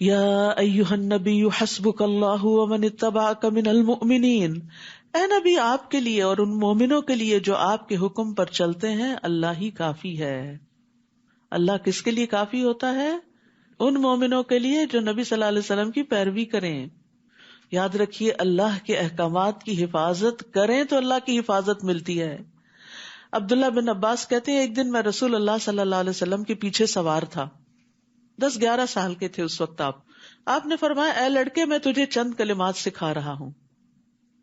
یا ایھا النبی حسبک اللہ ومن اتبعک من المؤمنین، اے نبی آپ کے لیے اور ان مومنوں کے لیے جو آپ کے حکم پر چلتے ہیں اللہ ہی کافی ہے۔ اللہ کس کے لیے کافی ہوتا ہے؟ ان مومنوں کے لیے جو نبی صلی اللہ علیہ وسلم کی پیروی کریں۔ یاد رکھیے اللہ کے احکامات کی حفاظت کریں تو اللہ کی حفاظت ملتی ہے۔ عبداللہ بن عباس کہتے ہیں ایک دن میں رسول اللہ صلی اللہ علیہ وسلم کے پیچھے سوار تھا، 10-11 سال کے تھے اس وقت آپ نے فرمایا اے لڑکے میں تجھے چند کلمات سکھا رہا ہوں،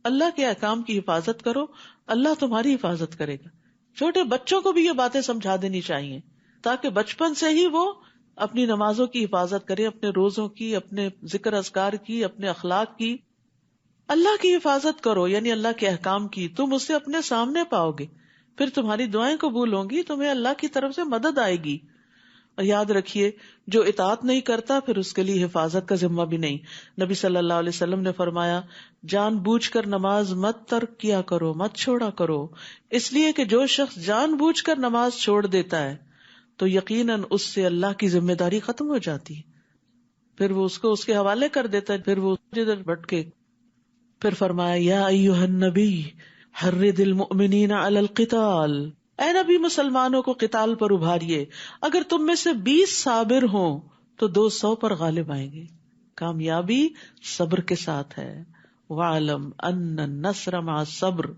اللہ کے احکام کی حفاظت کرو، اللہ تمہاری حفاظت کرے گا۔ چھوٹے بچوں کو بھی یہ باتیں سمجھا دینی چاہیے تاکہ بچپن سے ہی وہ اپنی نمازوں کی حفاظت کریں، اپنے روزوں کی، اپنے ذکر اذکار کی، اپنے اخلاق کی۔ اللہ کی حفاظت کرو یعنی اللہ کے احکام کی، تم اسے اپنے سامنے پاؤ گے، پھر تمہاری دعائیں قبول ہوں گی، تمہیں اللہ کی طرف سے مدد آئے گی۔ اور یاد رکھیے جو اطاعت نہیں کرتا پھر اس کے لیے حفاظت کا ذمہ بھی نہیں۔ نبی صلی اللہ علیہ وسلم نے فرمایا جان بوجھ کر نماز مت ترک کیا کرو، مت چھوڑا کرو، اس لیے کہ جو شخص جان بوجھ کر نماز چھوڑ دیتا ہے تو یقیناً اس سے اللہ کی ذمہ داری ختم ہو جاتی ہے، پھر وہ اس کو اس کے حوالے کر دیتا ہے، پھر وہ جدھر بھٹکے۔ پھر فرمایا یا ایھا النبی حرض المؤمنین علی القتال، اے نبی مسلمانوں کو قتال پر ابھاریے، اگر تم میں سے 20 صابر ہوں تو 200 پر غالب آئیں گے۔ کامیابی صبر کے ساتھ ہے، وَاعْلَمْ أَنَّ النَّصْرَ مَعَ الصَّبْرِ،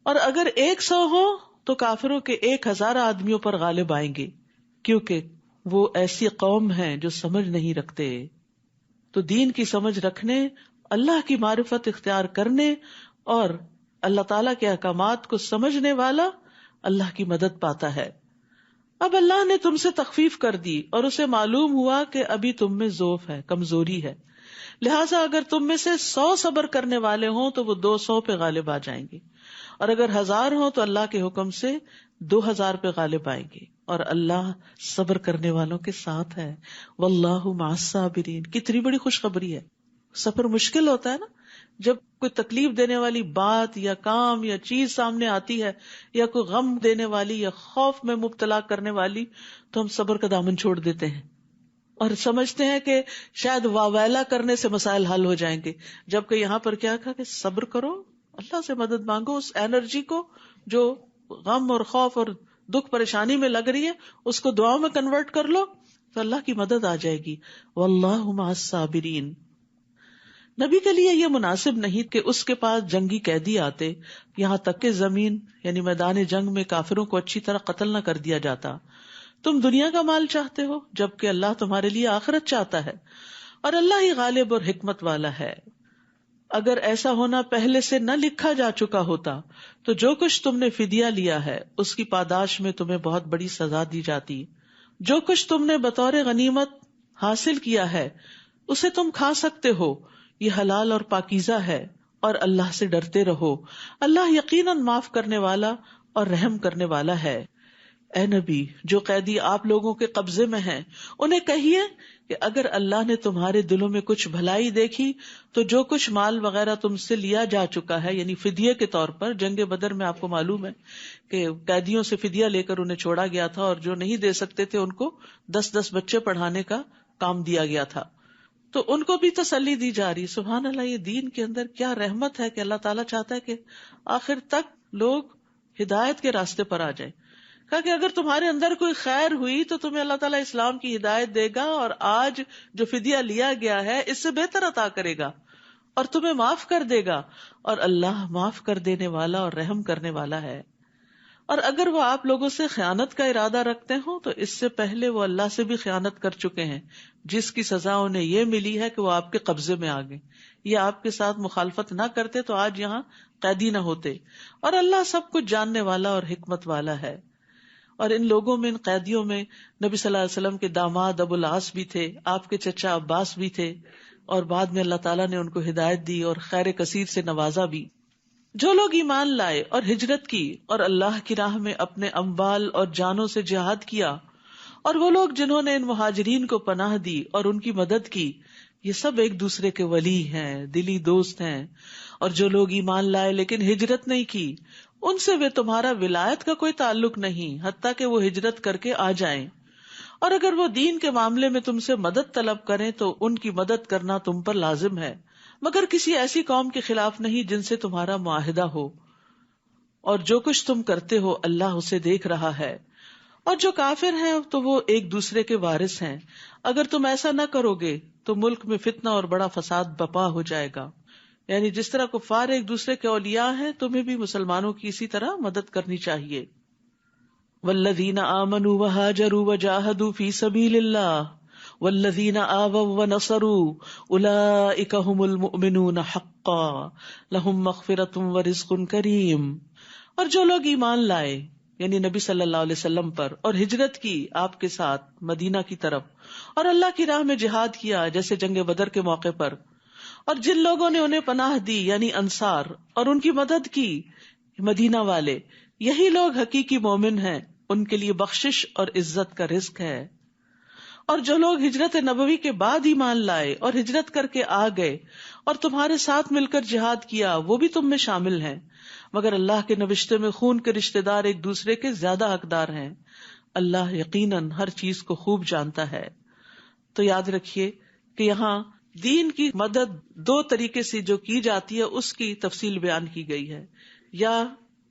اور اگر 100 ہو تو کافروں کے 1000 آدمیوں پر غالب آئیں گے، کیونکہ وہ ایسی قوم ہے جو سمجھ نہیں رکھتے۔ تو دین کی سمجھ رکھنے، اللہ کی معرفت اختیار کرنے اور اللہ تعالیٰ کے احکامات کو سمجھنے والا اللہ کی مدد پاتا ہے۔ اب اللہ نے تم سے تخفیف کر دی اور اسے معلوم ہوا کہ ابھی تم میں ضعف ہے، کمزوری ہے، لہٰذا اگر تم میں سے 100 صبر کرنے والے ہوں تو وہ 200 پہ غالب آ جائیں گے، اور اگر 1000 ہوں تو اللہ کے حکم سے 2000 پہ غالب آئیں گے، اور اللہ صبر کرنے والوں کے ساتھ ہے۔ واللہ مع الصابرین، کتنی بڑی خوشخبری ہے۔ صبر مشکل ہوتا ہے نا، جب کوئی تکلیف دینے والی بات یا کام یا چیز سامنے آتی ہے یا کوئی غم دینے والی یا خوف میں مبتلا کرنے والی، تو ہم صبر کا دامن چھوڑ دیتے ہیں اور سمجھتے ہیں کہ شاید واویلا کرنے سے مسائل حل ہو جائیں گے، جبکہ یہاں پر کیا کہا کہ صبر کرو، اللہ سے مدد مانگو، اس انرجی کو جو غم اور خوف اور دکھ پریشانی میں لگ رہی ہے اس کو دعاؤں میں کنورٹ کر لو تو اللہ کی مدد آ جائے گی۔ واللہ مع الصابرین۔ نبی کے لیے یہ مناسب نہیں کہ اس کے پاس جنگی قیدی آتے، یہاں تک کہ زمین یعنی میدان جنگ میں کافروں کو اچھی طرح قتل نہ کر دیا جاتا۔ تم دنیا کا مال چاہتے ہو جبکہ اللہ تمہارے لیے آخرت چاہتا ہے، اور اللہ ہی غالب اور حکمت والا ہے۔ اگر ایسا ہونا پہلے سے نہ لکھا جا چکا ہوتا تو جو کچھ تم نے فدیہ لیا ہے اس کی پاداش میں تمہیں بہت بڑی سزا دی جاتی۔ جو کچھ تم نے بطور غنیمت حاصل کیا ہے اسے تم کھا سکتے ہو، یہ حلال اور پاکیزہ ہے، اور اللہ سے ڈرتے رہو، اللہ یقیناً معاف کرنے والا اور رحم کرنے والا ہے۔ اے نبی جو قیدی آپ لوگوں کے قبضے میں ہیں انہیں کہیے کہ اگر اللہ نے تمہارے دلوں میں کچھ بھلائی دیکھی تو جو کچھ مال وغیرہ تم سے لیا جا چکا ہے، یعنی فدیے کے طور پر، جنگ بدر میں آپ کو معلوم ہے کہ قیدیوں سے فدیہ لے کر انہیں چھوڑا گیا تھا، اور جو نہیں دے سکتے تھے ان کو 10 بچے پڑھانے کا کام دیا گیا تھا، تو ان کو بھی تسلی دی جا رہی۔ سبحان اللہ، یہ دین کے اندر کیا رحمت ہے کہ اللہ تعالیٰ چاہتا ہے کہ آخر تک لوگ ہدایت کے راستے پر آ جائیں۔ کہا کہ اگر تمہارے اندر کوئی خیر ہوئی تو تمہیں اللہ تعالیٰ اسلام کی ہدایت دے گا، اور آج جو فدیہ لیا گیا ہے اس سے بہتر عطا کرے گا اور تمہیں معاف کر دے گا، اور اللہ معاف کر دینے والا اور رحم کرنے والا ہے۔ اور اگر وہ آپ لوگوں سے خیانت کا ارادہ رکھتے ہوں تو اس سے پہلے وہ اللہ سے بھی خیانت کر چکے ہیں، جس کی سزا انہیں یہ ملی ہے کہ وہ آپ کے قبضے میں آ گئے۔ یہ آپ کے ساتھ مخالفت نہ کرتے تو آج یہاں قیدی نہ ہوتے، اور اللہ سب کچھ جاننے والا اور حکمت والا ہے۔ اور ان لوگوں میں، ان قیدیوں میں، نبی صلی اللہ علیہ وسلم کے داماد ابو العاص بھی تھے، آپ کے چچا عباس بھی تھے، اور بعد میں اللہ تعالیٰ نے ان کو ہدایت دی اور خیر کثیر سے نوازا بھی۔ جو لوگ ایمان لائے اور ہجرت کی اور اللہ کی راہ میں اپنے اموال اور جانوں سے جہاد کیا، اور وہ لوگ جنہوں نے ان مہاجرین کو پناہ دی اور ان کی مدد کی، یہ سب ایک دوسرے کے ولی ہیں، دلی دوست ہیں۔ اور جو لوگ ایمان لائے لیکن ہجرت نہیں کی، ان سے وہ تمہارا ولایت کا کوئی تعلق نہیں، حتیٰ کہ وہ ہجرت کر کے آ جائیں۔ اور اگر وہ دین کے معاملے میں تم سے مدد طلب کریں تو ان کی مدد کرنا تم پر لازم ہے، مگر کسی ایسی قوم کے خلاف نہیں جن سے تمہارا معاہدہ ہو، اور جو کچھ تم کرتے ہو اللہ اسے دیکھ رہا ہے، اور جو کافر ہیں تو وہ ایک دوسرے کے وارث ہیں، اگر تم ایسا نہ کرو گے تو ملک میں فتنہ اور بڑا فساد برپا ہو جائے گا۔ یعنی جس طرح کفار ایک دوسرے کے اولیاء ہیں، تمہیں بھی مسلمانوں کی اسی طرح مدد کرنی چاہیے۔ والذین آمنوا وہاجروا وجاہدوا فی سبیل اللہ والذین آووا ونصروا اولئک هم المؤمنون حقا لہم مغفرۃ ورزق کریم۔ اور جو لوگ ایمان لائے یعنی نبی صلی اللہ علیہ وسلم پر، اور ہجرت کی آپ کے ساتھ مدینہ کی طرف، اور اللہ کی راہ میں جہاد کیا جیسے جنگ بدر کے موقع پر، اور جن لوگوں نے انہیں پناہ دی یعنی انصار، اور ان کی مدد کی مدینہ والے، یہی لوگ حقیقی مومن ہیں، ان کے لیے بخشش اور عزت کا رزق ہے۔ اور جو لوگ ہجرت نبوی کے بعد ایمان لائے اور ہجرت کر کے آ گئے اور تمہارے ساتھ مل کر جہاد کیا، وہ بھی تم میں شامل ہیں، مگر اللہ کے نوشتے میں خون کے رشتہ دار ایک دوسرے کے زیادہ حقدار ہیں، اللہ یقیناً ہر چیز کو خوب جانتا ہے۔ تو یاد رکھیے کہ یہاں دین کی مدد دو طریقے سے جو کی جاتی ہے اس کی تفصیل بیان کی گئی ہے، یا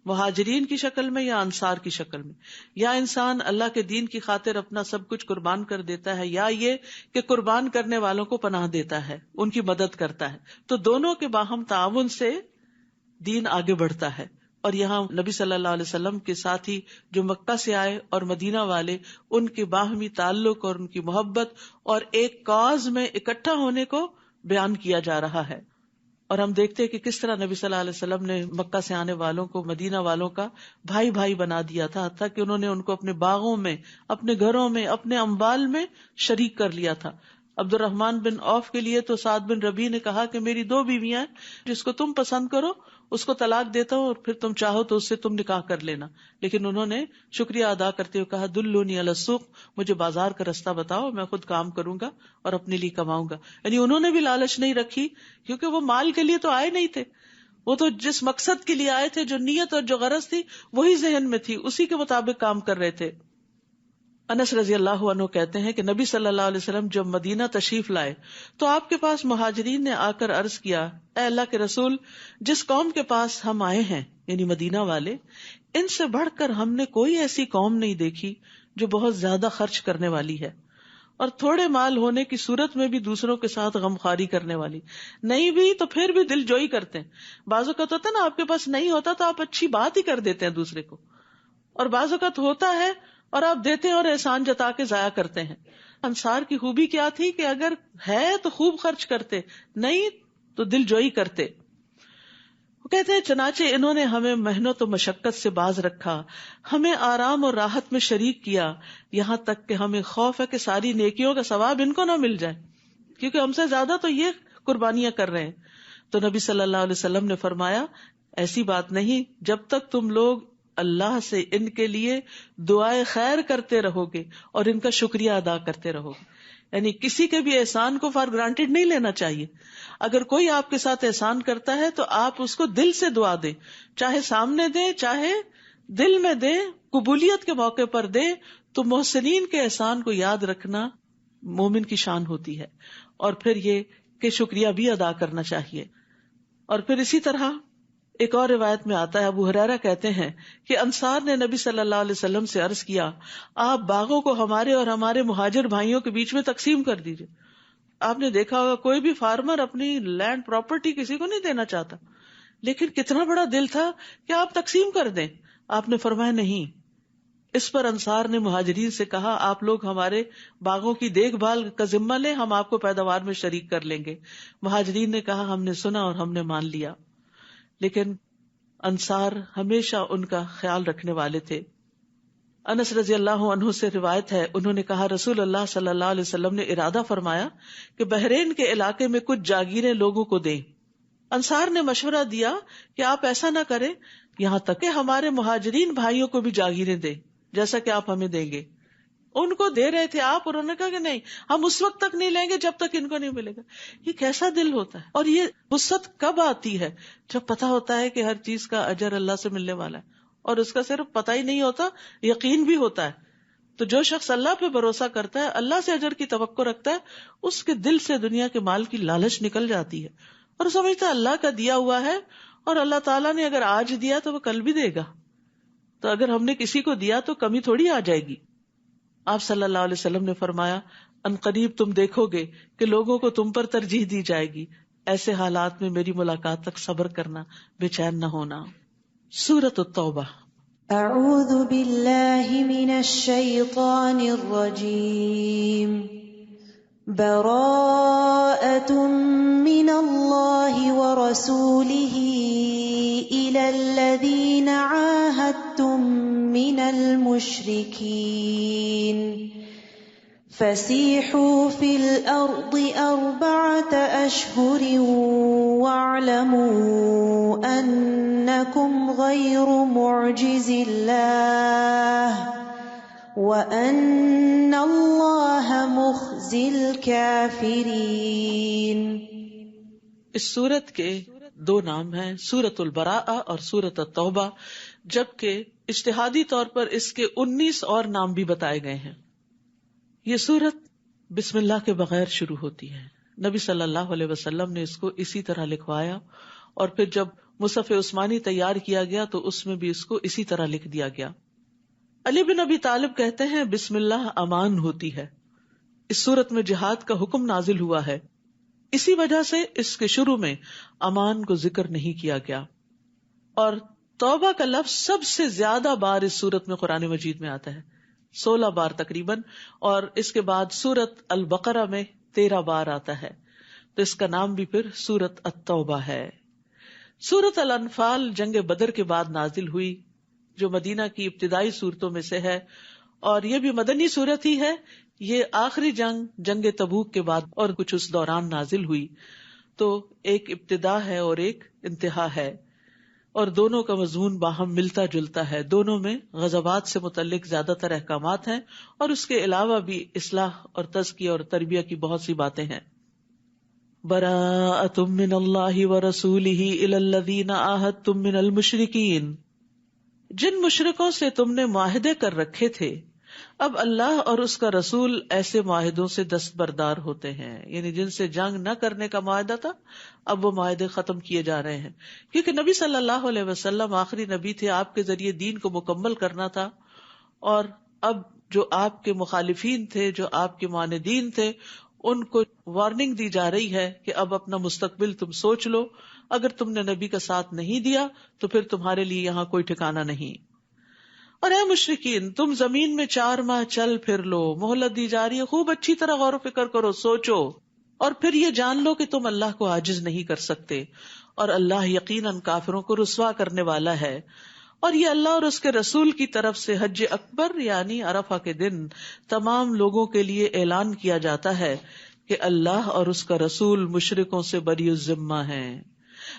مہاجرین کی شکل میں یا انصار کی شکل میں، یا انسان اللہ کے دین کی خاطر اپنا سب کچھ قربان کر دیتا ہے، یا یہ کہ قربان کرنے والوں کو پناہ دیتا ہے، ان کی مدد کرتا ہے۔ تو دونوں کے باہم تعاون سے دین آگے بڑھتا ہے۔ اور یہاں نبی صلی اللہ علیہ وسلم کے ساتھی جو مکہ سے آئے اور مدینہ والے، ان کے باہمی تعلق اور ان کی محبت اور ایک کاز میں اکٹھا ہونے کو بیان کیا جا رہا ہے۔ اور ہم دیکھتے ہیں کہ کس طرح نبی صلی اللہ علیہ وسلم نے مکہ سے آنے والوں کو مدینہ والوں کا بھائی بھائی بنا دیا تھا، حتیٰ کہ انہوں نے ان کو اپنے باغوں میں، اپنے گھروں میں، اپنے اموال میں شریک کر لیا تھا۔ عبد الرحمن بن عوف کے لیے تو سعد بن ربیع نے کہا کہ میری 2 بیویاں ہیں، جس کو تم پسند کرو اس کو طلاق دیتا ہوں، اور پھر تم چاہو تو اس سے تم نکاح کر لینا۔ لیکن انہوں نے شکریہ ادا کرتے ہوئے کہا دلونی علی السوق، مجھے بازار کا رستہ بتاؤ، میں خود کام کروں گا اور اپنے لیے کماؤں گا۔ یعنی انہوں نے بھی لالچ نہیں رکھی، کیونکہ وہ مال کے لیے تو آئے نہیں تھے، وہ تو جس مقصد کے لیے آئے تھے، جو نیت اور جو غرض تھی وہی ذہن میں تھی، اسی کے مطابق کام کر رہے تھے۔ انس رضی اللہ عنہ کہتے ہیں کہ نبی صلی اللہ علیہ وسلم جب مدینہ تشریف لائے تو آپ کے پاس مہاجرین نے آ کر عرض کیا، اے اللہ کے رسول، جس قوم کے پاس ہم آئے ہیں یعنی مدینہ والے، ان سے بڑھ کر ہم نے کوئی ایسی قوم نہیں دیکھی جو بہت زیادہ خرچ کرنے والی ہے، اور تھوڑے مال ہونے کی صورت میں بھی دوسروں کے ساتھ غمخواری کرنے والی، نہیں بھی تو پھر بھی دل جوئی کرتے ہیں۔ بعض اوقات ہوتا ہے نا، آپ کے پاس نہیں ہوتا تو آپ اچھی بات ہی کر دیتے ہیں دوسرے کو، اور بعض اوقات ہوتا ہے اور آپ دیتے ہیں اور احسان جتا کے ضائع کرتے ہیں۔ انصار کی خوبی کیا تھی کہ اگر ہے تو خوب خرچ کرتے، نہیں تو دل جوئی کرتے۔ وہ کہتے ہیں چنانچہ انہوں نے ہمیں محنت و مشقت سے باز رکھا، ہمیں آرام اور راحت میں شریک کیا، یہاں تک کہ ہمیں خوف ہے کہ ساری نیکیوں کا ثواب ان کو نہ مل جائے، کیونکہ ہم سے زیادہ تو یہ قربانیاں کر رہے ہیں۔ تو نبی صلی اللہ علیہ وسلم نے فرمایا، ایسی بات نہیں، جب تک تم لوگ اللہ سے ان کے لیے دعائے خیر کرتے رہو گے اور ان کا شکریہ ادا کرتے رہو گے۔ یعنی کسی کے بھی احسان کو فار گرانٹیڈ نہیں لینا چاہیے۔ اگر کوئی آپ کے ساتھ احسان کرتا ہے تو آپ اس کو دل سے دعا دیں، چاہے سامنے دیں چاہے دل میں دیں، قبولیت کے موقع پر دیں۔ تو محسنین کے احسان کو یاد رکھنا مومن کی شان ہوتی ہے، اور پھر یہ کہ شکریہ بھی ادا کرنا چاہیے۔ اور پھر اسی طرح ایک اور روایت میں آتا ہے، ابو ہریرہ کہتے ہیں کہ انصار نے نبی صلی اللہ علیہ وسلم سے عرض کیا، آپ باغوں کو ہمارے اور ہمارے مہاجر بھائیوں کے بیچ میں تقسیم کر دیجئے۔ آپ نے دیکھا ہوگا کوئی بھی فارمر اپنی لینڈ پراپرٹی کسی کو نہیں دینا چاہتا، لیکن کتنا بڑا دل تھا کہ آپ تقسیم کر دیں۔ آپ نے فرمایا نہیں۔ اس پر انصار نے مہاجرین سے کہا، آپ لوگ ہمارے باغوں کی دیکھ بھال کا ذمہ لیں، ہم آپ کو پیداوار میں شریک کر لیں گے۔ مہاجرین نے کہا، ہم نے سنا اور ہم نے مان لیا۔ لیکن انصار ہمیشہ ان کا خیال رکھنے والے تھے۔ انس رضی اللہ عنہ سے روایت ہے، انہوں نے کہا رسول اللہ صلی اللہ علیہ وسلم نے ارادہ فرمایا کہ بحرین کے علاقے میں کچھ جاگیریں لوگوں کو دیں۔ انصار نے مشورہ دیا کہ آپ ایسا نہ کریں، یہاں تک کہ ہمارے مہاجرین بھائیوں کو بھی جاگیریں دیں جیسا کہ آپ ہمیں دیں گے۔ ان کو دے رہے تھے آپ، اور انہوں نے کہا کہ نہیں، ہم اس وقت تک نہیں لیں گے جب تک ان کو نہیں ملے گا۔ یہ کیسا دل ہوتا ہے، اور یہ وسعت کب آتی ہے؟ جب پتہ ہوتا ہے کہ ہر چیز کا اجر اللہ سے ملنے والا ہے، اور اس کا صرف پتہ ہی نہیں ہوتا، یقین بھی ہوتا ہے۔ تو جو شخص اللہ پہ بھروسہ کرتا ہے، اللہ سے اجر کی توقع رکھتا ہے، اس کے دل سے دنیا کے مال کی لالچ نکل جاتی ہے، اور سمجھتا ہے اللہ کا دیا ہوا ہے، اور اللہ تعالیٰ نے اگر آج دیا تو وہ کل بھی دے گا. تو اگر ہم نے کسی کو دیا تو کمی تھوڑی آ جائے گی. آپ صلی اللہ علیہ وسلم نے فرمایا ان قریب تم دیکھو گے کہ لوگوں کو تم پر ترجیح دی جائے گی، ایسے حالات میں میری ملاقات تک صبر کرنا، بے چین نہ ہونا. سورۃ التوبہ. اعوذ باللہ من الشیطان الرجیم. براءۃ من اللہ ورسولہ الی الذین عاہدتم من المشرکین فسیحوا فی الارض 4 اشہر واعلموا انکم غیر معجز اللہ وَأَنَّ اللَّهَ مُخْزِي الْكَافِرِينَ. اس سورت کے 2 نام ہیں، سورۃ البراءہ اور سورۃ التوبہ، جبکہ اجتہادی طور پر اس کے 19 اور نام بھی بتائے گئے ہیں. یہ سورت بسم اللہ کے بغیر شروع ہوتی ہے. نبی صلی اللہ علیہ وسلم نے اس کو اسی طرح لکھوایا، اور پھر جب مصحف عثمانی تیار کیا گیا تو اس میں بھی اس کو اسی طرح لکھ دیا گیا. علی بن ابی طالب کہتے ہیں بسم اللہ امان ہوتی ہے. اس صورت میں جہاد کا حکم نازل ہوا ہے، اسی وجہ سے اس کے شروع میں امان کو ذکر نہیں کیا گیا. اور توبہ کا لفظ سب سے زیادہ بار اس صورت میں قرآن مجید میں آتا ہے، 16 بار تقریباً، اور اس کے بعد سورت البقرہ میں 13 بار آتا ہے، تو اس کا نام بھی پھر سورت التوبہ ہے. سورت الانفال جنگ بدر کے بعد نازل ہوئی، جو مدینہ کی ابتدائی صورتوں میں سے ہے، اور یہ بھی مدنی صورت ہی ہے. یہ آخری جنگ تبوک کے بعد اور کچھ اس دوران نازل ہوئی، تو ایک ابتدا ہے اور ایک انتہا ہے، اور دونوں کا مضمون باہم ملتا جلتا ہے. دونوں میں غزوات سے متعلق زیادہ تر احکامات ہیں، اور اس کے علاوہ بھی اصلاح اور تزکیہ اور تربیہ کی بہت سی باتیں ہیں. براءۃ من اللہ ورسولہ الی الذین عاہدتم من المشرکین. جن مشرکوں سے تم نے معاہدے کر رکھے تھے، اب اللہ اور اس کا رسول ایسے معاہدوں سے دستبردار ہوتے ہیں. یعنی جن سے جنگ نہ کرنے کا معاہدہ تھا، اب وہ معاہدے ختم کیے جا رہے ہیں، کیونکہ نبی صلی اللہ علیہ وسلم آخری نبی تھے، آپ کے ذریعے دین کو مکمل کرنا تھا. اور اب جو آپ کے مخالفین تھے، جو آپ کے معاندین تھے، ان کو وارننگ دی جا رہی ہے کہ اب اپنا مستقبل تم سوچ لو. اگر تم نے نبی کا ساتھ نہیں دیا تو پھر تمہارے لیے یہاں کوئی ٹھکانہ نہیں. اور اے مشرکین، تم زمین میں 4 ماہ چل پھر لو، مہلت دی جا رہی ہے، خوب اچھی طرح غور و فکر کرو، سوچو، اور پھر یہ جان لو کہ تم اللہ کو عاجز نہیں کر سکتے، اور اللہ یقیناً کافروں کو رسوا کرنے والا ہے. اور یہ اللہ اور اس کے رسول کی طرف سے حج اکبر یعنی عرفہ کے دن تمام لوگوں کے لیے اعلان کیا جاتا ہے کہ اللہ اور اس کا رسول مشرکوں سے بری الذمہ ہیں.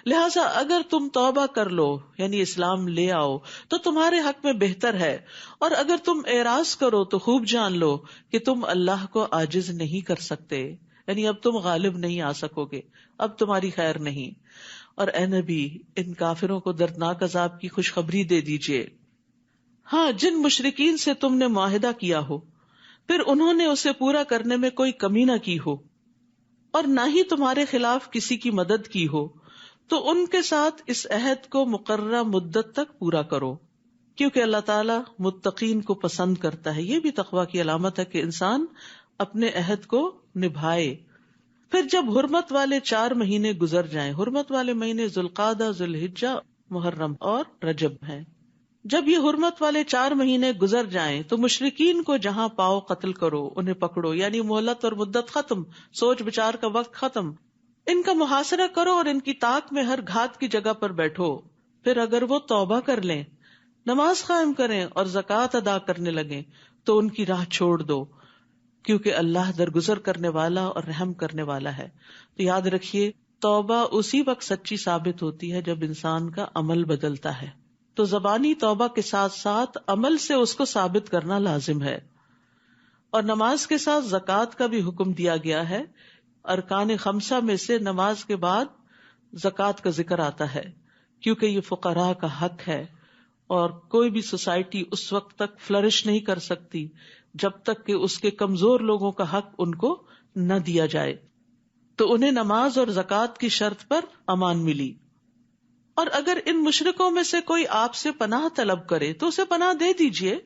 لہٰذا اگر تم توبہ کر لو یعنی اسلام لے آؤ تو تمہارے حق میں بہتر ہے، اور اگر تم اعراض کرو تو خوب جان لو کہ تم اللہ کو عاجز نہیں کر سکتے، یعنی اب تم غالب نہیں آ سکو گے، اب تمہاری خیر نہیں. اور اے نبی، ان کافروں کو دردناک عذاب کی خوشخبری دے دیجئے. ہاں، جن مشرکین سے تم نے معاہدہ کیا ہو، پھر انہوں نے اسے پورا کرنے میں کوئی کمی نہ کی ہو، اور نہ ہی تمہارے خلاف کسی کی مدد کی ہو، تو ان کے ساتھ اس عہد کو مقررہ مدت تک پورا کرو، کیونکہ اللہ تعالیٰ متقین کو پسند کرتا ہے. یہ بھی تقویٰ کی علامت ہے کہ انسان اپنے عہد کو نبھائے. پھر جب حرمت والے 4 مہینے گزر جائیں، حرمت والے مہینے ذوالقعدہ، ذوالحجہ، محرم اور رجب ہیں، جب یہ حرمت والے 4 مہینے گزر جائیں تو مشرکین کو جہاں پاؤ قتل کرو، انہیں پکڑو، یعنی مہلت اور مدت ختم، سوچ بچار کا وقت ختم. ان کا محاصرہ کرو اور ان کی طاق میں ہر گھات کی جگہ پر بیٹھو. پھر اگر وہ توبہ کر لیں، نماز قائم کریں اور زکوٰۃ ادا کرنے لگیں تو ان کی راہ چھوڑ دو، کیونکہ اللہ درگزر کرنے والا اور رحم کرنے والا ہے. تو یاد رکھیے، توبہ اسی وقت سچی ثابت ہوتی ہے جب انسان کا عمل بدلتا ہے. تو زبانی توبہ کے ساتھ ساتھ عمل سے اس کو ثابت کرنا لازم ہے. اور نماز کے ساتھ زکوٰۃ کا بھی حکم دیا گیا ہے. ارکان 5 میں سے نماز کے بعد زکوٰۃ کا ذکر آتا ہے، کیونکہ یہ فقراء کا حق ہے، اور کوئی بھی سوسائٹی اس وقت تک فلرش نہیں کر سکتی جب تک کہ اس کے کمزور لوگوں کا حق ان کو نہ دیا جائے. تو انہیں نماز اور زکوٰۃ کی شرط پر امان ملی. اور اگر ان مشرکوں میں سے کوئی آپ سے پناہ طلب کرے تو اسے پناہ دے دیجئے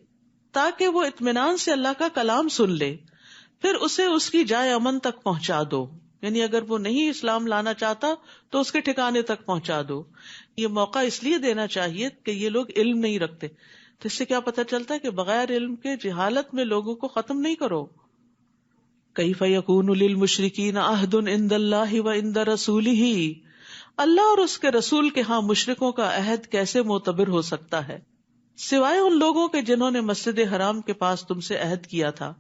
تاکہ وہ اطمینان سے اللہ کا کلام سن لے، پھر اسے اس کی جائے امن تک پہنچا دو. یعنی اگر وہ نہیں اسلام لانا چاہتا تو اس کے ٹھکانے تک پہنچا دو. یہ موقع اس لیے دینا چاہیے کہ یہ لوگ علم نہیں رکھتے. تو اس سے کیا پتہ چلتا ہے کہ بغیر علم کے جہالت میں لوگوں کو ختم نہیں کرو. کیف یکون للمشرکین عہد عند اللہ وعند رسولہ، اللہ اور اس کے رسول کے ہاں مشرکوں کا عہد کیسے معتبر ہو سکتا ہے سوائے ان لوگوں کے جنہوں نے مسجد حرام کے پاس تم سے عہد کیا تھا.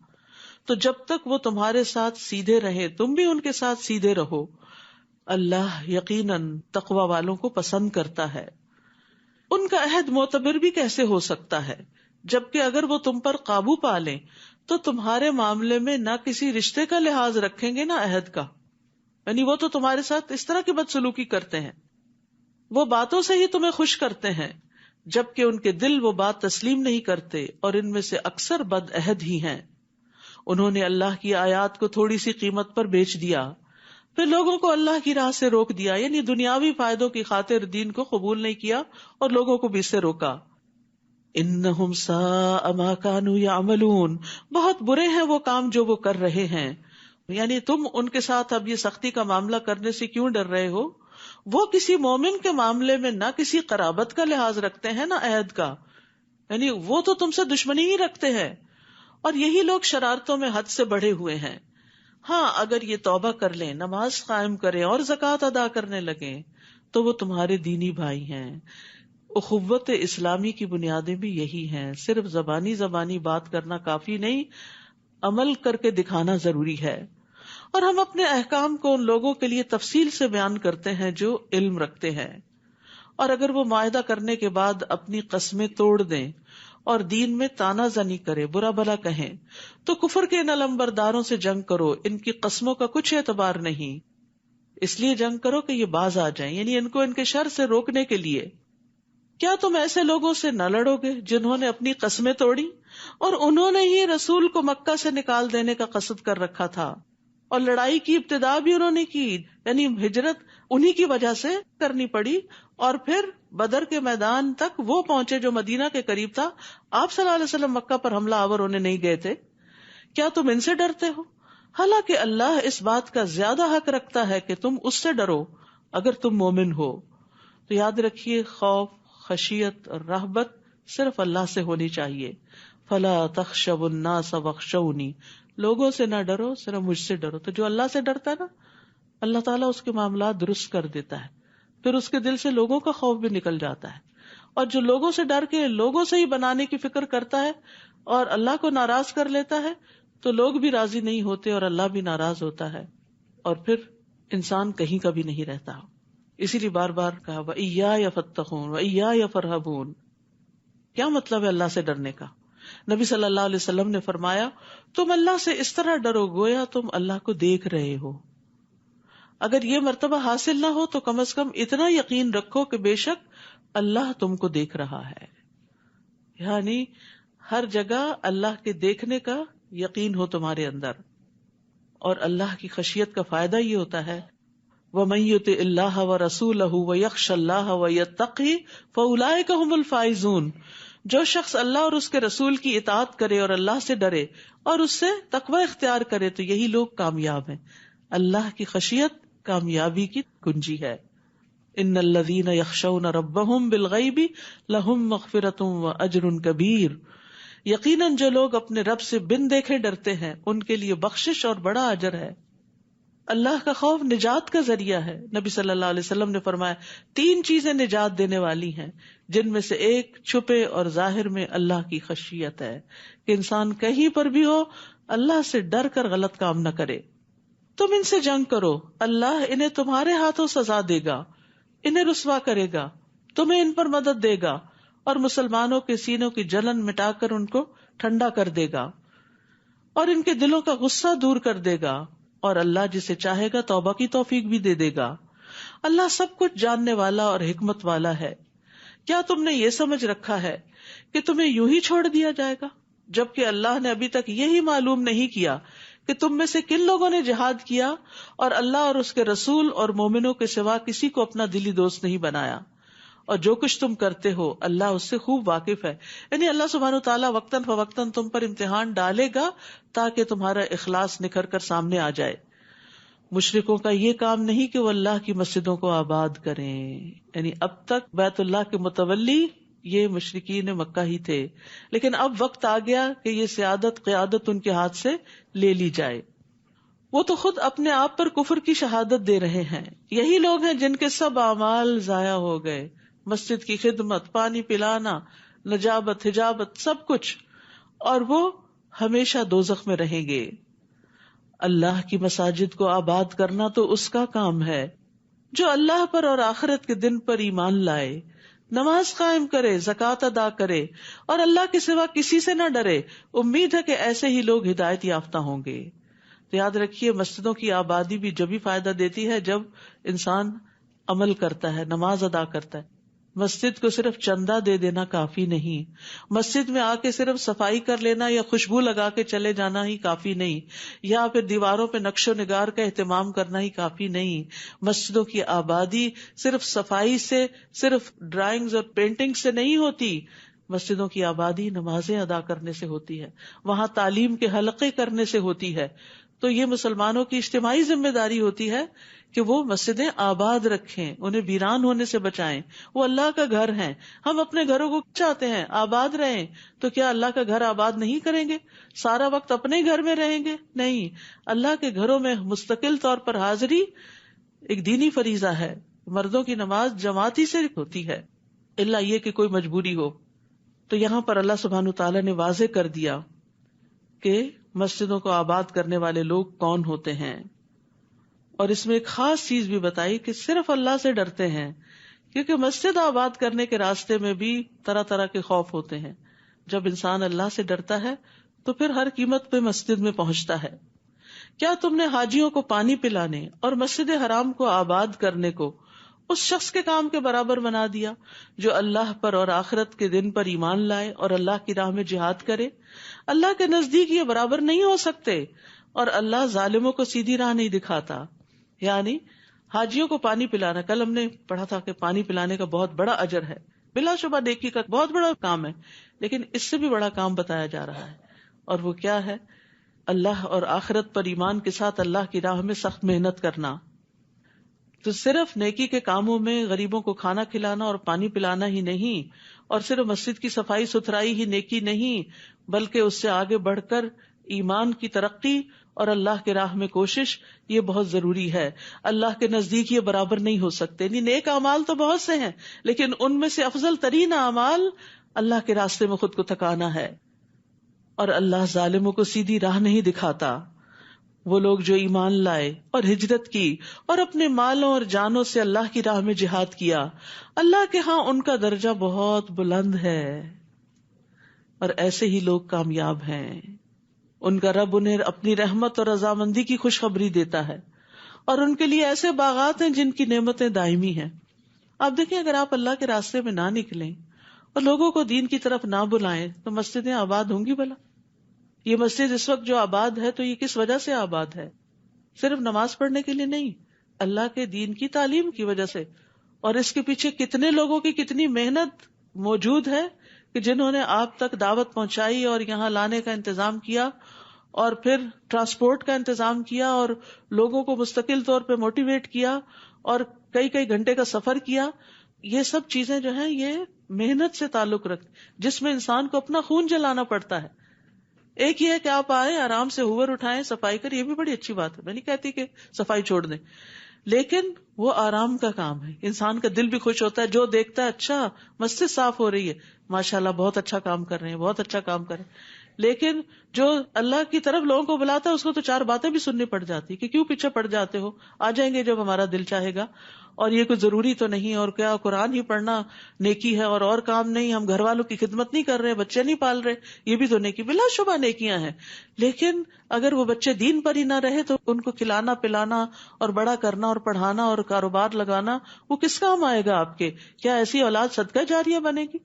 تو جب تک وہ تمہارے ساتھ سیدھے رہے تم بھی ان کے ساتھ سیدھے رہو. اللہ یقیناً تقوی والوں کو پسند کرتا ہے. ان کا عہد معتبر بھی کیسے ہو سکتا ہے جبکہ اگر وہ تم پر قابو پا لیں تو تمہارے معاملے میں نہ کسی رشتے کا لحاظ رکھیں گے نہ عہد کا. یعنی وہ تو تمہارے ساتھ اس طرح کی بدسلوکی کرتے ہیں، وہ باتوں سے ہی تمہیں خوش کرتے ہیں جبکہ ان کے دل وہ بات تسلیم نہیں کرتے اور ان میں سے اکثر بد عہد ہی ہیں. انہوں نے اللہ کی آیات کو تھوڑی سی قیمت پر بیچ دیا، پھر لوگوں کو اللہ کی راہ سے روک دیا. یعنی دنیاوی فائدوں کی خاطر دین کو قبول نہیں کیا اور لوگوں کو بھی اس سے روکا. انہم ساء ما کانوا یعملون، بہت برے ہیں وہ کام جو وہ کر رہے ہیں. یعنی تم ان کے ساتھ اب یہ سختی کا معاملہ کرنے سے کیوں ڈر رہے ہو؟ وہ کسی مومن کے معاملے میں نہ کسی قرابت کا لحاظ رکھتے ہیں نہ عہد کا. یعنی وہ تو تم سے دشمنی ہی رکھتے ہیں اور یہی لوگ شرارتوں میں حد سے بڑھے ہوئے ہیں. ہاں اگر یہ توبہ کر لیں، نماز قائم کریں اور زکوٰۃ ادا کرنے لگیں تو وہ تمہارے دینی بھائی ہیں. اخوت اسلامی کی بنیادیں بھی یہی ہیں. صرف زبانی بات کرنا کافی نہیں، عمل کر کے دکھانا ضروری ہے. اور ہم اپنے احکام کو ان لوگوں کے لیے تفصیل سے بیان کرتے ہیں جو علم رکھتے ہیں. اور اگر وہ معاہدہ کرنے کے بعد اپنی قسمیں توڑ دیں اور دین میں تانا زنی کرے، برا بھلا کہیں، تو کفر کے ان علمبرداروں سے جنگ کرو. ان کی قسموں کا کچھ اعتبار نہیں، اس لیے جنگ کرو کہ یہ باز آ جائیں. یعنی ان کو ان کے شر سے روکنے کے لیے. کیا تم ایسے لوگوں سے نہ لڑو گے جنہوں نے اپنی قسمیں توڑی اور انہوں نے ہی رسول کو مکہ سے نکال دینے کا قصد کر رکھا تھا، اور لڑائی کی ابتدا بھی انہوں نے کی. یعنی ہجرت انہی کی وجہ سے کرنی پڑی اور پھر بدر کے میدان تک وہ پہنچے جو مدینہ کے قریب تھا. آپ صلی اللہ علیہ وسلم مکہ پر حملہ آور ہونے نہیں گئے تھے. کیا تم ان سے ڈرتے ہو؟ حالانکہ اللہ اس بات کا زیادہ حق رکھتا ہے کہ تم اس سے ڈرو اگر تم مومن ہو. تو یاد رکھیے، خوف، خشیت اور رہبت صرف اللہ سے ہونی چاہیے. فلا تخشوا الناس واخشونی، لوگوں سے نہ ڈرو، صرف مجھ سے ڈرو. تو جو اللہ سے ڈرتا ہے نا، اللہ تعالیٰ اس کے معاملات درست کر دیتا ہے، پھر اس کے دل سے لوگوں کا خوف بھی نکل جاتا ہے. اور جو لوگوں سے ڈر کے لوگوں سے ہی بنانے کی فکر کرتا ہے اور اللہ کو ناراض کر لیتا ہے تو لوگ بھی راضی نہیں ہوتے اور اللہ بھی ناراض ہوتا ہے اور پھر انسان کہیں کا بھی نہیں رہتا. اسی لیے بار بار کہا وَإِيَّايَ فَاتَّقُونَ وَإِيَّايَ فَارْهَبُونَ. کیا مطلب ہے اللہ سے ڈرنے کا؟ نبی صلی اللہ علیہ وسلم نے فرمایا، تم اللہ سے اس طرح ڈرو گویا تم اللہ کو دیکھ رہے ہو. اگر یہ مرتبہ حاصل نہ ہو تو کم از کم اتنا یقین رکھو کہ بے شک اللہ تم کو دیکھ رہا ہے. یعنی ہر جگہ اللہ کے دیکھنے کا یقین ہو تمہارے اندر. اور اللہ کی خشیت کا فائدہ یہ ہوتا ہے، وَمَن يُطِعِ اللَّهَ وَرَسُولَهُ وَيَخْشَ اللَّهَ وَيَتَّقِهِ فَأُولَٰئِكَ هُمُ الْفَائِزُونَ. جو شخص اللہ اور اس کے رسول کی اطاعت کرے اور اللہ سے ڈرے اور اس سے تقوی اختیار کرے تو یہی لوگ کامیاب ہیں. اللہ کی خشیت کامیابی کی کنجی ہے. ان الذین یخشون ربهم بالغیب لهم مغفرۃ واجر کبیر. یقیناً جو لوگ اپنے رب سے بن دیکھے ڈرتے ہیں ان کے لیے بخشش اور بڑا اجر ہے. اللہ کا خوف نجات کا ذریعہ ہے. نبی صلی اللہ علیہ وسلم نے فرمایا 3 چیزیں نجات دینے والی ہیں، جن میں سے ایک چھپے اور ظاہر میں اللہ کی خشیت ہے، کہ انسان کہیں پر بھی ہو اللہ سے ڈر کر غلط کام نہ کرے. تم ان سے جنگ کرو، اللہ انہیں تمہارے ہاتھوں سزا دے گا، انہیں رسوا کرے گا، تمہیں ان پر مدد دے گا اور مسلمانوں کے سینوں کی جلن مٹا کر ان کو ٹھنڈا کر دے گا اور ان کے دلوں کا غصہ دور کر دے گا. اور اللہ جسے چاہے گا توبہ کی توفیق بھی دے دے گا. اللہ سب کچھ جاننے والا اور حکمت والا ہے. کیا تم نے یہ سمجھ رکھا ہے کہ تمہیں یوں ہی چھوڑ دیا جائے گا؟ جبکہ اللہ نے ابھی تک یہی معلوم نہیں کیا کہ تم میں سے کن لوگوں نے جہاد کیا اور اللہ اور اس کے رسول اور مومنوں کے سوا کسی کو اپنا دلی دوست نہیں بنایا، اور جو کچھ تم کرتے ہو اللہ اس سے خوب واقف ہے. یعنی اللہ سبحانہ وتعالیٰ وقتاً فوقتاً تم پر امتحان ڈالے گا تاکہ تمہارا اخلاص نکھر کر سامنے آ جائے. مشرکوں کا یہ کام نہیں کہ وہ اللہ کی مسجدوں کو آباد کریں، یعنی اب تک بیت اللہ کے متولی یہ مشرکین مکہ ہی تھے، لیکن اب وقت آ گیا کہ یہ سیادت قیادت ان کے ہاتھ سے لے لی جائے. وہ تو خود اپنے آپ پر کفر کی شہادت دے رہے ہیں. یہی لوگ ہیں جن کے سب اعمال ضائع ہو گئے، مسجد کی خدمت، پانی پلانا، نجابت، حجابت، سب کچھ، اور وہ ہمیشہ دوزخ میں رہیں گے. اللہ کی مساجد کو آباد کرنا تو اس کا کام ہے جو اللہ پر اور آخرت کے دن پر ایمان لائے، نماز قائم کرے، زکوٰۃ ادا کرے اور اللہ کے سوا کسی سے نہ ڈرے. امید ہے کہ ایسے ہی لوگ ہدایت یافتہ ہوں گے. تو یاد رکھیے، مسجدوں کی آبادی بھی جبھی فائدہ دیتی ہے جب انسان عمل کرتا ہے، نماز ادا کرتا ہے. مسجد کو صرف چندہ دے دینا کافی نہیں، مسجد میں آ کے صرف صفائی کر لینا یا خوشبو لگا کے چلے جانا ہی کافی نہیں، یا پھر دیواروں پہ نقش و نگار کا اہتمام کرنا ہی کافی نہیں. مسجدوں کی آبادی صرف صفائی سے، صرف ڈرائنگز اور پینٹنگ سے نہیں ہوتی. مسجدوں کی آبادی نمازیں ادا کرنے سے ہوتی ہے، وہاں تعلیم کے حلقے کرنے سے ہوتی ہے. تو یہ مسلمانوں کی اجتماعی ذمہ داری ہوتی ہے کہ وہ مسجدیں آباد رکھیں، انہیں ویران ہونے سے بچائیں. وہ اللہ کا گھر ہیں، ہم اپنے گھروں کو چاہتے ہیں آباد رہیں، تو کیا اللہ کا گھر آباد نہیں کریں گے؟ سارا وقت اپنے گھر میں رہیں گے؟ نہیں، اللہ کے گھروں میں مستقل طور پر حاضری ایک دینی فریضہ ہے. مردوں کی نماز جماعتی سے ہوتی ہے، الا یہ کہ کوئی مجبوری ہو. تو یہاں پر اللہ سبحانہ تعالیٰ نے واضح کر دیا کہ مسجدوں کو آباد کرنے والے لوگ کون ہوتے ہیں، اور اس میں ایک خاص چیز بھی بتائی کہ صرف اللہ سے ڈرتے ہیں، کیونکہ مسجد آباد کرنے کے راستے میں بھی طرح طرح کے خوف ہوتے ہیں. جب انسان اللہ سے ڈرتا ہے تو پھر ہر قیمت پہ مسجد میں پہنچتا ہے. کیا تم نے حاجیوں کو پانی پلانے اور مسجد حرام کو آباد کرنے کو اس شخص کے کام کے برابر بنا دیا جو اللہ پر اور آخرت کے دن پر ایمان لائے اور اللہ کی راہ میں جہاد کرے؟ اللہ کے نزدیک یہ برابر نہیں ہو سکتے، اور اللہ ظالموں کو سیدھی راہ نہیں دکھاتا. یعنی حاجیوں کو پانی پلانا، کل ہم نے پڑھا تھا کہ پانی پلانے کا بہت بڑا اجر ہے، بلا شبہ نیکی کا بہت بڑا کام ہے، لیکن اس سے بھی بڑا کام بتایا جا رہا ہے، اور وہ کیا ہے؟ اللہ اور آخرت پر ایمان کے ساتھ اللہ کی راہ میں سخت محنت کرنا. تو صرف نیکی کے کاموں میں غریبوں کو کھانا کھلانا اور پانی پلانا ہی نہیں، اور صرف مسجد کی صفائی ستھرائی ہی نیکی نہیں، بلکہ اس سے آگے بڑھ کر ایمان کی ترقی اور اللہ کے راہ میں کوشش، یہ بہت ضروری ہے. اللہ کے نزدیک یہ برابر نہیں ہو سکتے. نیک اعمال تو بہت سے ہیں، لیکن ان میں سے افضل ترین اعمال اللہ کے راستے میں خود کو تھکانا ہے. اور اللہ ظالموں کو سیدھی راہ نہیں دکھاتا. وہ لوگ جو ایمان لائے اور ہجرت کی اور اپنے مالوں اور جانوں سے اللہ کی راہ میں جہاد کیا، اللہ کے ہاں ان کا درجہ بہت بلند ہے، اور ایسے ہی لوگ کامیاب ہیں. ان کا رب انہیں اپنی رحمت اور رضامندی کی خوشخبری دیتا ہے، اور ان کے لیے ایسے باغات ہیں جن کی نعمتیں دائمی ہیں. آپ دیکھیں، اگر آپ اللہ کے راستے میں نہ نکلیں اور لوگوں کو دین کی طرف نہ بلائیں تو مسجدیں آباد ہوں گی بھلا؟ یہ مسجد اس وقت جو آباد ہے تو یہ کس وجہ سے آباد ہے؟ صرف نماز پڑھنے کے لیے نہیں، اللہ کے دین کی تعلیم کی وجہ سے. اور اس کے پیچھے کتنے لوگوں کی کتنی محنت موجود ہے کہ جنہوں نے آپ تک دعوت پہنچائی اور یہاں لانے کا انتظام کیا، اور پھر ٹرانسپورٹ کا انتظام کیا، اور لوگوں کو مستقل طور پہ موٹیویٹ کیا، اور کئی کئی گھنٹے کا سفر کیا. یہ سب چیزیں جو ہیں یہ محنت سے تعلق رکھتی، جس میں انسان کو اپنا خون جلانا پڑتا ہے. ایک یہ ہے کہ آپ آئے آرام سے ہوور اٹھائیں، صفائی کریں، یہ بھی بڑی اچھی بات ہے، میں نہیں کہتی کہ صفائی چھوڑ دیں، لیکن وہ آرام کا کام ہے. انسان کا دل بھی خوش ہوتا ہے جو دیکھتا ہے اچھا مسجد صاف ہو رہی ہے، ماشاءاللہ بہت اچھا کام کر رہے ہیں، بہت اچھا کام کر رہے ہیں. لیکن جو اللہ کی طرف لوگوں کو بلاتا ہے اس کو تو چار باتیں بھی سننی پڑ جاتی کہ کیوں پیچھے پڑ جاتے ہو، آ جائیں گے جب ہمارا دل چاہے گا، اور یہ کوئی ضروری تو نہیں، اور کیا قرآن ہی پڑھنا نیکی ہے اور کام نہیں، ہم گھر والوں کی خدمت نہیں کر رہے، بچے نہیں پال رہے، یہ بھی تو نیکی، بلا شبہ نیکیاں ہیں. لیکن اگر وہ بچے دین پر ہی نہ رہے تو ان کو کھلانا پلانا اور بڑا کرنا اور پڑھانا اور کاروبار لگانا وہ کس کام آئے گا آپ کے؟ کیا ایسی اولاد صدقہ جاریہ بنے گی؟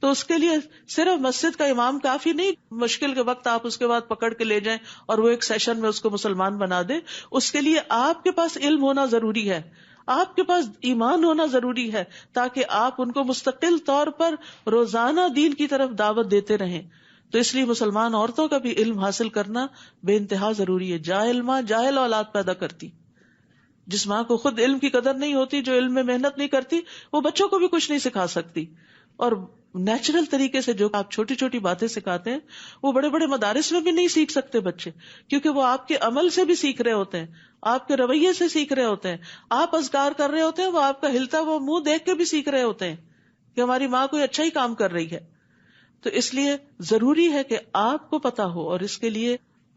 تو اس کے لیے صرف مسجد کا امام کافی نہیں، مشکل کے وقت آپ اس کے بعد پکڑ کے لے جائیں اور وہ ایک سیشن میں اس کو مسلمان بنا دے. اس کے لیے آپ کے پاس علم ہونا ضروری ہے، آپ کے پاس ایمان ہونا ضروری ہے، تاکہ آپ ان کو مستقل طور پر روزانہ دین کی طرف دعوت دیتے رہیں. تو اس لیے مسلمان عورتوں کا بھی علم حاصل کرنا بے انتہا ضروری ہے. جاہل ماں جاہل اولاد پیدا کرتی. جس ماں کو خود علم کی قدر نہیں ہوتی، جو علم میں محنت نہیں کرتی، وہ بچوں کو بھی کچھ نہیں سکھا سکتی. اور نیچرل طریقے سے جو آپ چھوٹی چھوٹی باتیں سکھاتے ہیں وہ بڑے بڑے مدارس میں بھی نہیں سیکھ سکتے بچے، کیونکہ وہ آپ کے عمل سے بھی سیکھ رہے ہوتے ہیں، آپ کے رویے سے سیکھ رہے ہوتے ہیں. آپ اذکار کر رہے ہوتے ہیں، وہ آپ کا ہلتا وہ منہ دیکھ کے بھی سیکھ رہے ہوتے ہیں کہ ہماری ماں کوئی اچھا ہی کام کر رہی ہے. تو اس لیے ضروری ہے کہ آپ کو پتا ہو، اور اس کے لیے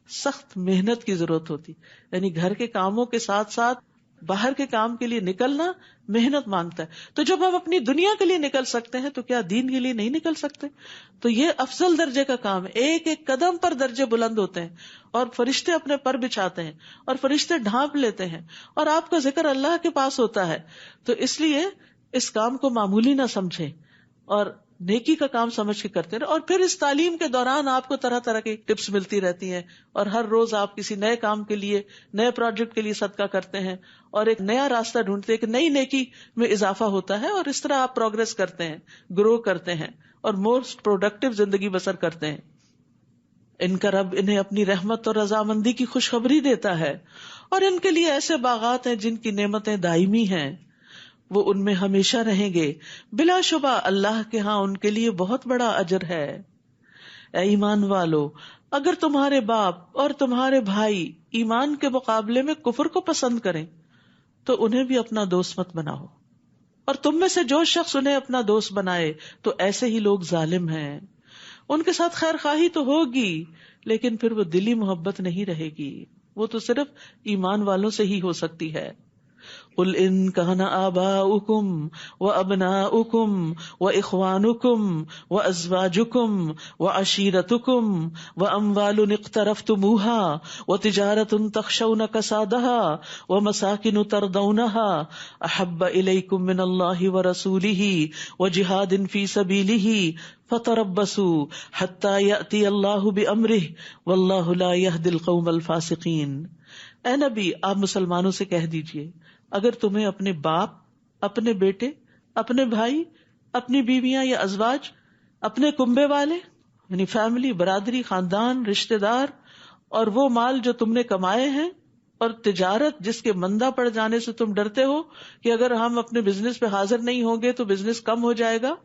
سخت محنت کی ضرورت ہوتی. یعنی گھر کے کاموں کے ساتھ ساتھ باہر کے کام کے لیے نکلنا محنت مانگتا ہے. تو جب ہم اپنی دنیا کے لیے نکل سکتے ہیں تو کیا دین کے لیے نہیں نکل سکتے؟ تو یہ افضل درجے کا کام ہے. ایک ایک قدم پر درجے بلند ہوتے ہیں، اور فرشتے اپنے پر بچھاتے ہیں، اور فرشتے ڈھانپ لیتے ہیں، اور آپ کا ذکر اللہ کے پاس ہوتا ہے. تو اس لیے اس کام کو معمولی نہ سمجھیں اور نیکی کا کام سمجھ کے کرتے رہے. اور پھر اس تعلیم کے دوران آپ کو طرح طرح کی ٹپس ملتی رہتی ہیں، اور ہر روز آپ کسی نئے کام کے لیے، نئے پروجیکٹ کے لیے صدقہ کرتے ہیں، اور ایک نیا راستہ ڈھونڈتے ہیں، ایک نئی نیکی میں اضافہ ہوتا ہے، اور اس طرح آپ پروگرس کرتے ہیں، گرو کرتے ہیں، اور موسٹ پروڈکٹیو زندگی بسر کرتے ہیں. ان کا رب انہیں اپنی رحمت اور رضامندی کی خوشخبری دیتا ہے، اور ان کے لیے ایسے باغات ہیں جن کی نعمتیں دائمی ہیں، وہ ان میں ہمیشہ رہیں گے. بلا شبہ اللہ کے ہاں ان کے لیے بہت بڑا اجر ہے. اے ایمان والو، اگر تمہارے باپ اور تمہارے بھائی ایمان کے مقابلے میں کفر کو پسند کریں تو انہیں بھی اپنا دوست مت بناؤ، اور تم میں سے جو شخص انہیں اپنا دوست بنائے تو ایسے ہی لوگ ظالم ہیں. ان کے ساتھ خیر خواہی تو ہوگی، لیکن پھر وہ دلی محبت نہیں رہے گی، وہ تو صرف ایمان والوں سے ہی ہو سکتی ہے. قل ان كان آباؤكم وابناؤكم واخوانكم وازواجكم وعشيرتكم واموال اقترفتموها وتجارة تخشون كسادها ومساكن ترضونها احب اليكم من الله ورسوله وجهاد في سبيله فتربصوا حتى يأتي الله بأمره والله لا يهدي القوم الفاسقين. اے نبی، آپ مسلمانوں سے کہہ دیجئے، اگر تمہیں اپنے باپ، اپنے بیٹے، اپنے بھائی، اپنی بیویاں یا ازواج، اپنے کنبے والے یعنی فیملی، برادری، خاندان، رشتہ دار، اور وہ مال جو تم نے کمائے ہیں، اور تجارت جس کے مندہ پڑ جانے سے تم ڈرتے ہو کہ اگر ہم اپنے بزنس پہ حاضر نہیں ہوں گے تو بزنس کم ہو جائے گا،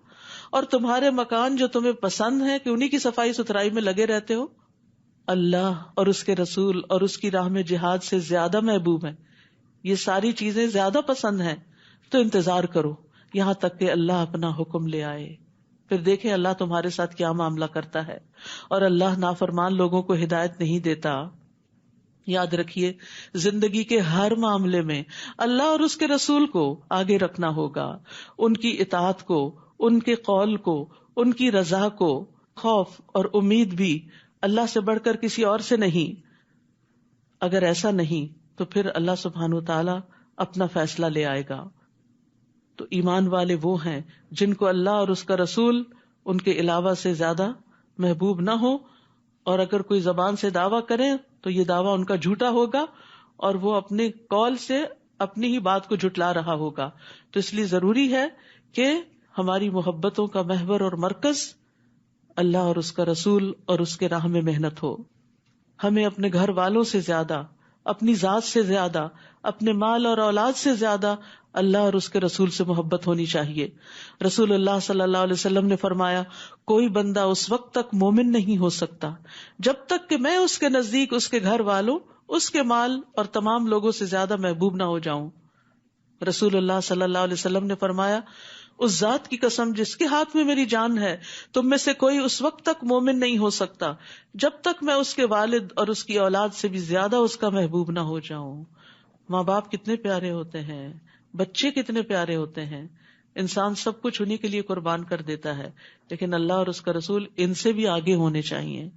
اور تمہارے مکان جو تمہیں پسند ہے کہ انہی کی صفائی ستھرائی میں لگے رہتے ہو، اللہ اور اس کے رسول اور اس کی راہ میں جہاد سے زیادہ محبوب ہیں. یہ ساری چیزیں زیادہ پسند ہیں، تو انتظار کرو یہاں تک کہ اللہ اپنا حکم لے آئے. پھر دیکھیں اللہ تمہارے ساتھ کیا معاملہ کرتا ہے. اور اللہ نافرمان لوگوں کو ہدایت نہیں دیتا. یاد رکھیے، زندگی کے ہر معاملے میں اللہ اور اس کے رسول کو آگے رکھنا ہوگا، ان کی اطاعت کو، ان کے قول کو، ان کی رضا کو. خوف اور امید بھی اللہ سے بڑھ کر کسی اور سے نہیں. اگر ایسا نہیں تو پھر اللہ سبحانہ وتعالی اپنا فیصلہ لے آئے گا. تو ایمان والے وہ ہیں جن کو اللہ اور اس کا رسول ان کے علاوہ سے زیادہ محبوب نہ ہو، اور اگر کوئی زبان سے دعویٰ کرے تو یہ دعویٰ ان کا جھوٹا ہوگا، اور وہ اپنے قول سے اپنی ہی بات کو جھٹلا رہا ہوگا. تو اس لیے ضروری ہے کہ ہماری محبتوں کا محور اور مرکز اللہ اور اس کا رسول اور اس کے راہ میں محنت ہو. ہمیں اپنے گھر والوں سے زیادہ، اپنی ذات سے زیادہ، اپنے مال اور اولاد سے زیادہ اللہ اور اس کے رسول سے محبت ہونی چاہیے. رسول اللہ صلی اللہ علیہ وسلم نے فرمایا، کوئی بندہ اس وقت تک مومن نہیں ہو سکتا جب تک کہ میں اس کے نزدیک اس کے گھر والوں، اس کے مال اور تمام لوگوں سے زیادہ محبوب نہ ہو جاؤں. رسول اللہ صلی اللہ علیہ وسلم نے فرمایا، اس ذات کی قسم جس کے ہاتھ میں میری جان ہے، تم میں سے کوئی اس وقت تک مومن نہیں ہو سکتا جب تک میں اس کے والد اور اس کی اولاد سے بھی زیادہ اس کا محبوب نہ ہو جاؤں. ماں باپ کتنے پیارے ہوتے ہیں، بچے کتنے پیارے ہوتے ہیں، انسان سب کچھ انہی کے لیے قربان کر دیتا ہے، لیکن اللہ اور اس کا رسول ان سے بھی آگے ہونے چاہیے.